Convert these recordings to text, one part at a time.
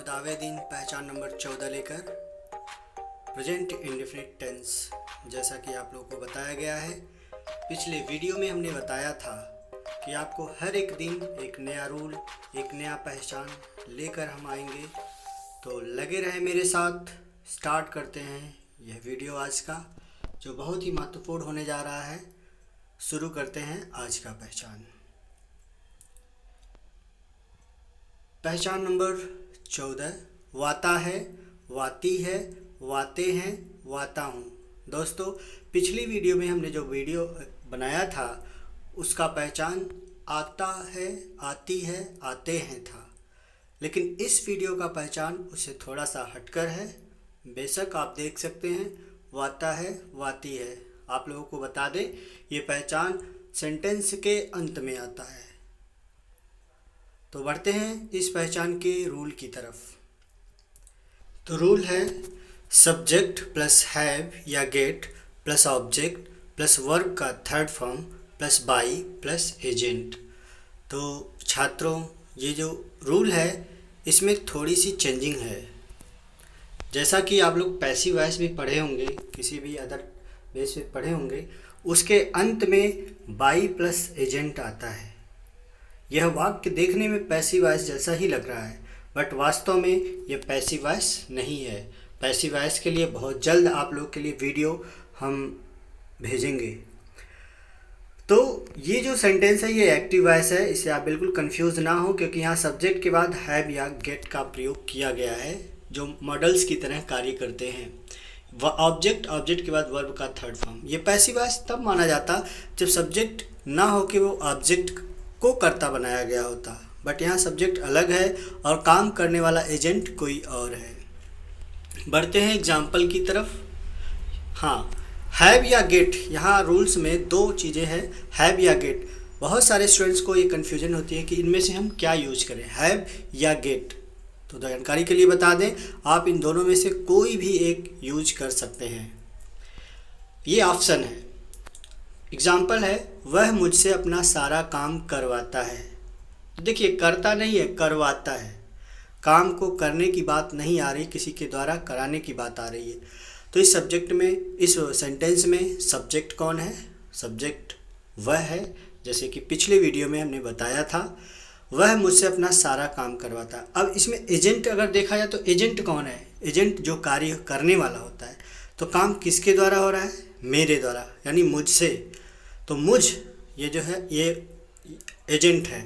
14वें दिन पहचान नंबर 14 लेकर प्रेजेंट इंडेफिनिट टेंस। जैसा कि आप लोगों को बताया गया है, पिछले वीडियो में हमने बताया था कि आपको हर एक दिन एक नया रूल, एक नया पहचान लेकर हम आएंगे। तो लगे रहे मेरे साथ। स्टार्ट करते हैं यह वीडियो आज का, जो बहुत ही महत्वपूर्ण होने जा रहा है। शुरू करते हैं आज का पहचान। पहचान नंबर 14, वाता है, वाती है, वाते हैं, वाता हूँ। दोस्तों, पिछली वीडियो में हमने जो वीडियो बनाया था उसका पहचान आता है, आती है, आते हैं था। लेकिन इस वीडियो का पहचान उससे थोड़ा सा हटकर है। बेशक आप देख सकते हैं, वाता है, वाती है। आप लोगों को बता दें, ये पहचान सेंटेंस के अंत में आता है। तो बढ़ते हैं इस पहचान के रूल की तरफ। तो रूल है सब्जेक्ट प्लस हैव या get plus object plus verb का third form plus by plus agent. तो छात्रों, ये जो रूल है इसमें थोड़ी सी चेंजिंग है। जैसा कि आप लोग पैसिव वॉइस भी पढ़े होंगे, किसी भी अदर बेस पे पढ़े होंगे, उसके अंत में बाई प्लस एजेंट आता है। यह वाक्य देखने में पैसिव वॉइस जैसा ही लग रहा है, बट वास्तव में यह पैसिव वॉइस नहीं है। पैसिव वॉइस के लिए बहुत जल्द आप लोग के लिए वीडियो हम भेजेंगे। तो ये जो सेंटेंस है ये एक्टिव वॉइस है, इससे आप बिल्कुल कंफ्यूज ना हो, क्योंकि यहाँ सब्जेक्ट के बाद हैव या गेट का प्रयोग किया गया है, जो मॉडल्स की तरह कार्य करते हैं। ऑब्जेक्ट के बाद वर्ब का थर्ड फॉर्म। ये पैसिव वॉइस तब माना जाता जब सब्जेक्ट ना हो कि वो ऑब्जेक्ट को कर्ता बनाया गया होता, बट यहाँ सब्जेक्ट अलग है और काम करने वाला एजेंट कोई और है। बढ़ते हैं एग्जाम्पल की तरफ। हाँ, हैव या गेट, यहाँ रूल्स में दो चीज़ें हैं, हैव या गेट। बहुत सारे स्टूडेंट्स को ये कन्फ्यूजन होती है कि इनमें से हम क्या यूज करें, हैव या गेट। तो जानकारी के लिए बता दें, आप इन दोनों में से कोई भी एक यूज कर सकते हैं, ये ऑप्शन है। एग्जाम्पल है, वह मुझसे अपना सारा काम करवाता है। देखिए, करता नहीं है, करवाता है। काम को करने की बात नहीं आ रही, किसी के द्वारा कराने की बात आ रही है। तो इस सब्जेक्ट में, इस सेंटेंस में सब्जेक्ट कौन है? सब्जेक्ट वह है। जैसे कि पिछले वीडियो में हमने बताया था, वह मुझसे अपना सारा काम करवाता है। अब इसमें एजेंट अगर देखा जाए तो एजेंट कौन है? एजेंट जो कार्य करने वाला होता है। तो काम किसके द्वारा हो रहा है? मेरे द्वारा, यानी मुझसे। तो मुझ, ये जो है ये एजेंट है।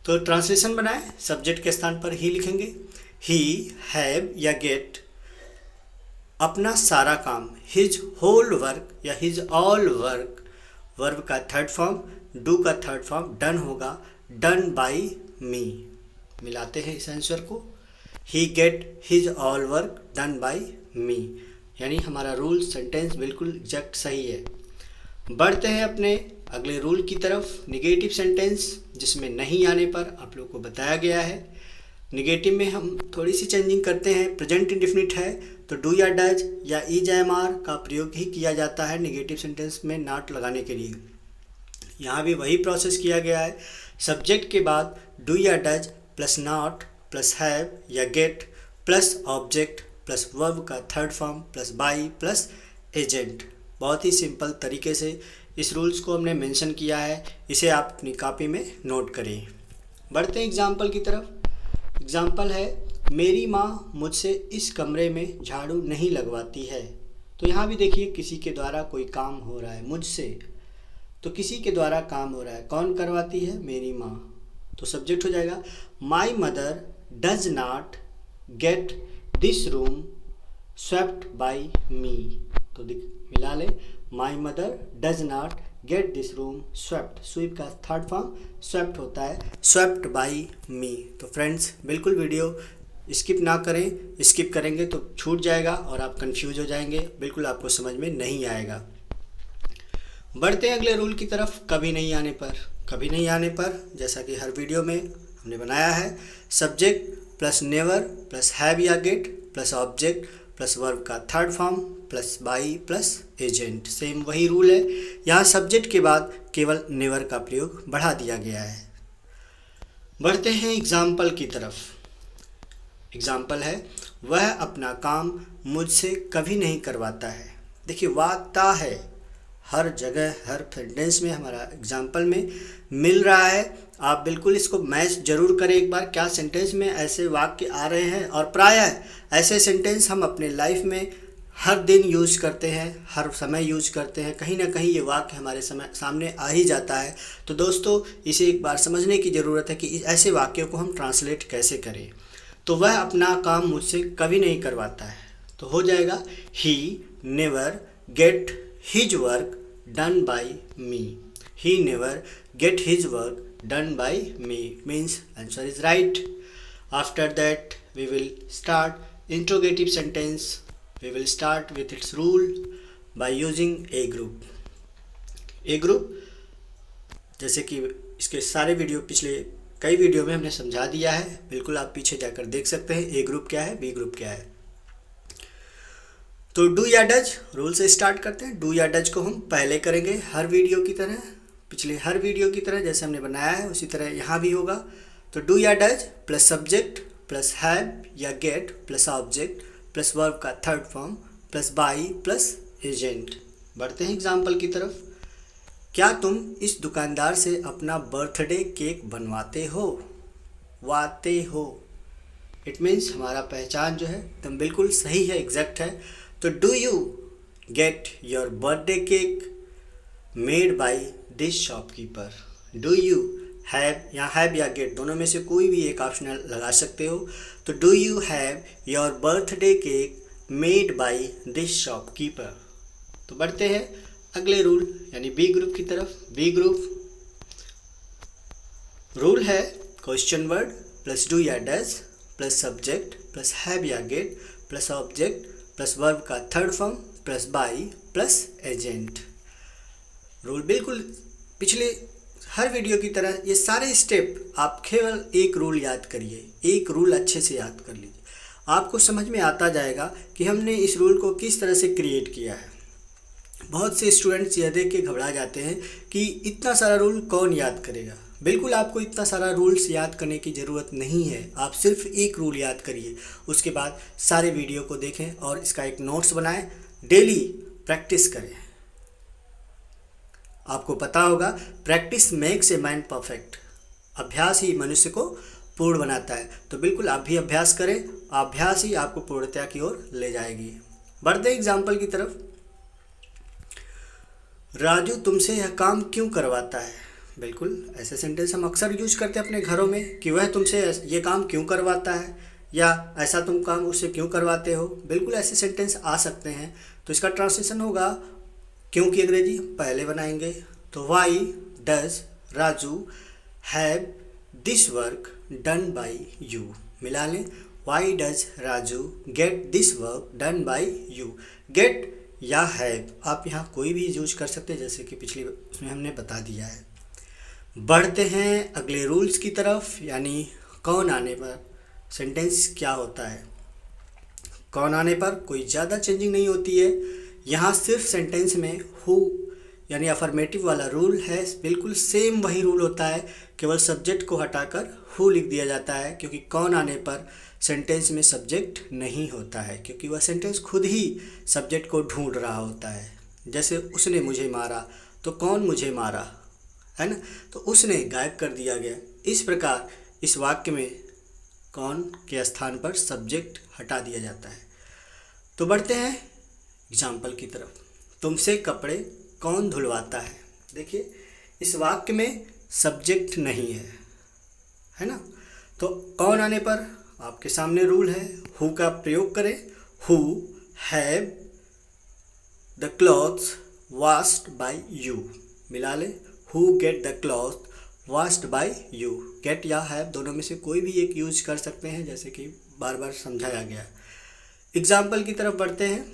तो ट्रांसलेशन बनाए, सब्जेक्ट के स्थान पर ही लिखेंगे। ही, हैव या गेट अपना सारा काम, हिज होल वर्क या हिज ऑल वर्क। वर्ब का थर्ड फॉर्म, डू का थर्ड फॉर्म डन होगा, डन बाई मी। मिलाते हैं इस आंसर को, he get his all work done by me. यानी हमारा रूल सेंटेंस बिल्कुल एग्जैक्ट सही है। बढ़ते हैं अपने अगले रूल की तरफ, निगेटिव सेंटेंस, जिसमें नहीं आने पर आप लोगों को बताया गया है। निगेटिव में हम थोड़ी सी चेंजिंग करते हैं। प्रेजेंट इंडेफिनिट है तो डू या डज या इज एम आर का प्रयोग ही किया जाता है निगेटिव सेंटेंस में नॉट लगाने के लिए। यहाँ भी वही प्रोसेस किया गया है। सब्जेक्ट के बाद डू या does plus not plus have या get plus object plus verb का third form plus by plus agent. बहुत ही सिंपल तरीके से इस रूल्स को हमने मेंशन किया है, इसे आप अपनी कॉपी में नोट करें। बढ़ते हैं एग्जाम्पल की तरफ। एग्जाम्पल है, मेरी माँ मुझसे इस कमरे में झाड़ू नहीं लगवाती है। तो यहाँ भी देखिए, किसी के द्वारा कोई काम हो रहा है, मुझसे। तो किसी के द्वारा काम हो रहा है, कौन करवाती है? मेरी माँ। तो सब्जेक्ट हो जाएगा, my mother does not get this room swept by me. तो मिला ले, my mother does not get this room swept. Sweep का थर्ड फॉर्म स्वेप्ट होता है, स्वेप्ट बाई मी। तो फ्रेंड्स, बिल्कुल वीडियो स्किप ना करें, स्किप करेंगे तो छूट जाएगा और आप कंफ्यूज हो जाएंगे, बिल्कुल आपको समझ में नहीं आएगा। बढ़ते हैं अगले रूल की तरफ, कभी नहीं आने पर। कभी नहीं आने पर, जैसा कि हर वीडियो में हमने बनाया है, subject plus never plus have या get plus object plus verb का third form plus by plus agent. Same वही रूल है, यहाँ सब्जेक्ट के बाद केवल नेवर का प्रयोग बढ़ा दिया गया है। बढ़ते हैं एग्जाम्पल की तरफ। एग्जाम्पल है, वह अपना काम मुझसे कभी नहीं करवाता है। देखिए वाता है हर जगह हर सेंटेंस में हमारा एग्जाम्पल में मिल रहा है। आप बिल्कुल इसको मैच जरूर करें एक बार, क्या सेंटेंस में ऐसे वाक्य आ रहे हैं। और प्रायः ऐसे सेंटेंस हम अपने लाइफ में हर दिन यूज करते हैं, हर समय यूज करते हैं, कहीं ना कहीं ये वाक्य हमारे सामने आ ही जाता है। तो दोस्तों इसे एक बार समझने की ज़रूरत है कि ऐसे वाक्यों को हम ट्रांसलेट कैसे करें। तो वह अपना काम मुझसे कभी नहीं करवाता है, तो हो जाएगा he never get his work done bye me. He never get his work done by me means answer is right. After that we will start interrogative sentence. We will start with its rule by using a group. A group जैसे कि इसके सारे video पिछले कई video में हमने समझा दिया है, बिल्कुल आप पीछे जाकर देख सकते हैं ए ग्रुप क्या है, बी ग्रुप क्या है। तो डू या डज रूल से स्टार्ट करते हैं। डू या डज को हम पहले करेंगे हर वीडियो की तरह, पिछले हर वीडियो की तरह जैसे हमने बनाया है उसी तरह यहाँ भी होगा। तो डू या does plus subject plus have या get plus object plus verb का third form plus by plus agent. बढ़ते हैं एग्जाम्पल की तरफ। क्या तुम इस दुकानदार से अपना बर्थडे केक बनवाते हो? वाते हो, इट मीन्स हमारा पहचान जो है एकदम बिल्कुल सही है, एग्जैक्ट है। तो do you get your birthday cake made by this shopkeeper? Do you have, या हैव या गेट दोनों में से कोई भी एक ऑप्शनल लगा सकते हो। तो do you have your birthday cake made by this shopkeeper. तो बढ़ते हैं अगले रूल यानी बी ग्रुप की तरफ। बी ग्रुप रूल है क्वेश्चन वर्ड प्लस डू या does plus subject plus have या get plus object plus verb का third form plus by plus agent. Rule बिल्कुल पिछले हर वीडियो की तरह ये सारे स्टेप आप केवल एक रूल याद करिए, एक रूल अच्छे से याद कर लीजिए, आपको समझ में आता जाएगा कि हमने इस रूल को किस तरह से क्रिएट किया है। बहुत से स्टूडेंट्स यह देख के घबरा जाते हैं कि इतना सारा रूल कौन याद करेगा। बिल्कुल आपको इतना सारा रूल्स याद करने की ज़रूरत नहीं है, आप सिर्फ एक रूल याद करिए, उसके बाद सारे वीडियो को देखें और इसका एक नोट्स बनाएं, डेली प्रैक्टिस करें। आपको पता होगा practice makes a man perfect, अभ्यास ही मनुष्य को पूर्ण बनाता है। तो बिल्कुल आप भी अभ्यास करें, अभ्यास ही आपको पूर्णता की ओर ले जाएगी। बढ़ते एग्जाम्पल की तरफ। राजू तुमसे यह काम क्यों करवाता है? बिल्कुल ऐसे सेंटेंस हम अक्सर यूज करते हैं अपने घरों में कि वह तुमसे ये काम क्यों करवाता है या ऐसा तुम काम उससे क्यों करवाते हो। बिल्कुल ऐसे सेंटेंस आ सकते हैं। तो इसका ट्रांसलेशन होगा क्योंकि अंग्रेजी पहले बनाएंगे। तो why does Raju have this work done by you. मिला लें, why does Raju get this work done by you. Get या हैव आप यहाँ कोई भी यूज कर सकते हैं, जैसे कि पिछली उसमें हमने बता दिया है। बढ़ते हैं अगले रूल्स की तरफ, यानी कौन आने पर सेंटेंस क्या होता है। कौन आने पर कोई ज़्यादा चेंजिंग नहीं होती है। यहाँ सिर्फ सेंटेंस में हु यानी अफर्मेटिव वाला रूल है, बिल्कुल सेम वही रूल होता है, केवल सब्जेक्ट को हटाकर हु लिख दिया जाता है, क्योंकि कौन आने पर सेंटेंस में सब्जेक्ट नहीं होता है, क्योंकि वह सेंटेंस खुद ही सब्जेक्ट को ढूंढ रहा होता है। जैसे उसने मुझे मारा, तो कौन मुझे मारा, है ना, तो उसने गायब कर दिया गया। इस प्रकार इस वाक्य में कौन के स्थान पर सब्जेक्ट हटा दिया जाता है। तो बढ़ते हैं एग्जाम्पल की तरफ। तुमसे कपड़े कौन धुलवाता है? देखिए इस वाक्य में सब्जेक्ट नहीं है ना, तो कौन आने पर आपके सामने रूल है हु का प्रयोग करें। Who have the clothes washed by you. मिला ले, who get the cloth washed by you. Get या हैव दोनों में से कोई भी एक यूज कर सकते हैं, जैसे कि बार बार समझाया गया। एग्जाम्पल की तरफ बढ़ते हैं,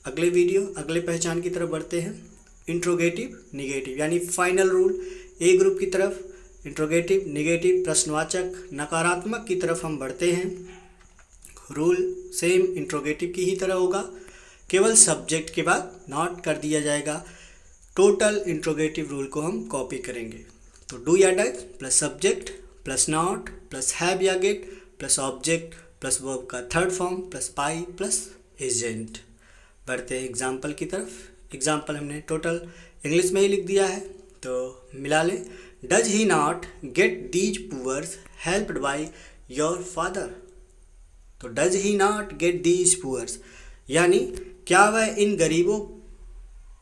अगले वीडियो अगले पहचान की तरफ बढ़ते हैं। इंट्रोगेटिव निगेटिव यानी फाइनल रूल ए ग्रुप की तरफ। इंट्रोगेटिव निगेटिव प्रश्नवाचक नकारात्मक की तरफ हम बढ़ते हैं। रूल सेम इंट्रोगेटिव की ही तरह होगा, केवल सब्जेक्ट के बाद नॉट कर दिया जाएगा। टोटल इंट्रोगेटिव रूल को हम कॉपी करेंगे। तो डू या does plus subject plus not plus have या get plus object plus verb का third form plus by plus agent. बढ़ते हैं एग्जाम्पल की तरफ। एग्जाम्पल हमने टोटल इंग्लिश में ही लिख दिया है, तो मिला लें। Does he not get these poors helped by your father. तो does he not get these poors यानी क्या वह इन गरीबों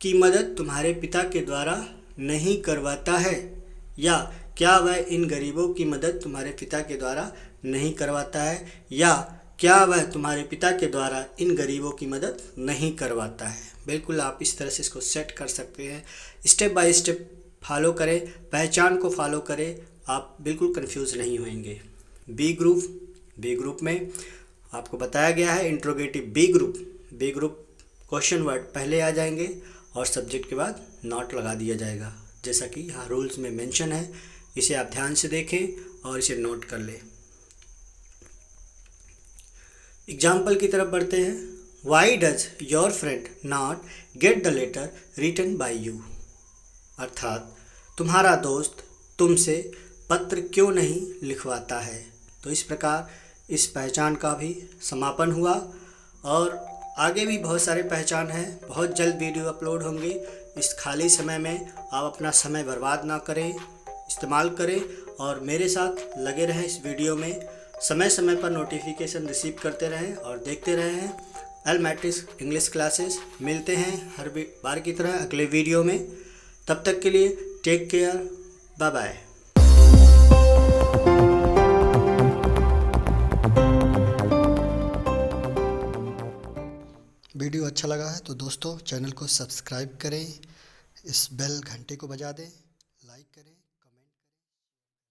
की मदद तुम्हारे पिता के द्वारा नहीं करवाता है, या क्या वह इन गरीबों की मदद तुम्हारे पिता के द्वारा नहीं करवाता है, या क्या वह तुम्हारे पिता के द्वारा इन गरीबों की मदद नहीं करवाता है। बिल्कुल आप इस तरह से इसको सेट कर सकते हैं। स्टेप बाय स्टेप फॉलो करें, पहचान को फॉलो करें, आप बिल्कुल कंफ्यूज नहीं होंगे। बी ग्रुप में आपको बताया गया है interrogative B group question word पहले आ जाएंगे और सब्जेक्ट के बाद नॉट लगा दिया जाएगा, जैसा कि यहाँ रूल्स में मेंशन है। इसे आप ध्यान से देखें और इसे नोट कर लें। एग्जाम्पल की तरफ बढ़ते हैं। Why does your friend not get the letter written by you. अर्थात तुम्हारा दोस्त तुमसे पत्र क्यों नहीं लिखवाता है। तो इस प्रकार इस पहचान का भी समापन हुआ, और आगे भी बहुत सारे पहचान हैं। बहुत जल्द वीडियो अपलोड होंगे। इस खाली समय में आप अपना समय बर्बाद ना करें, इस्तेमाल करें और मेरे साथ लगे रहें इस वीडियो में। समय समय पर नोटिफिकेशन रिसीव करते रहें और देखते रहें एल मैट्रिक्स इंग्लिश क्लासेस। मिलते हैं हर बार की तरह अगले वीडियो में। तब तक के लिए take care, bye bye. Video अच्छा लगा है तो दोस्तों चैनल को सब्सक्राइब करें, इस बेल घंटे को बजा दें, लाइक करें, कमेंट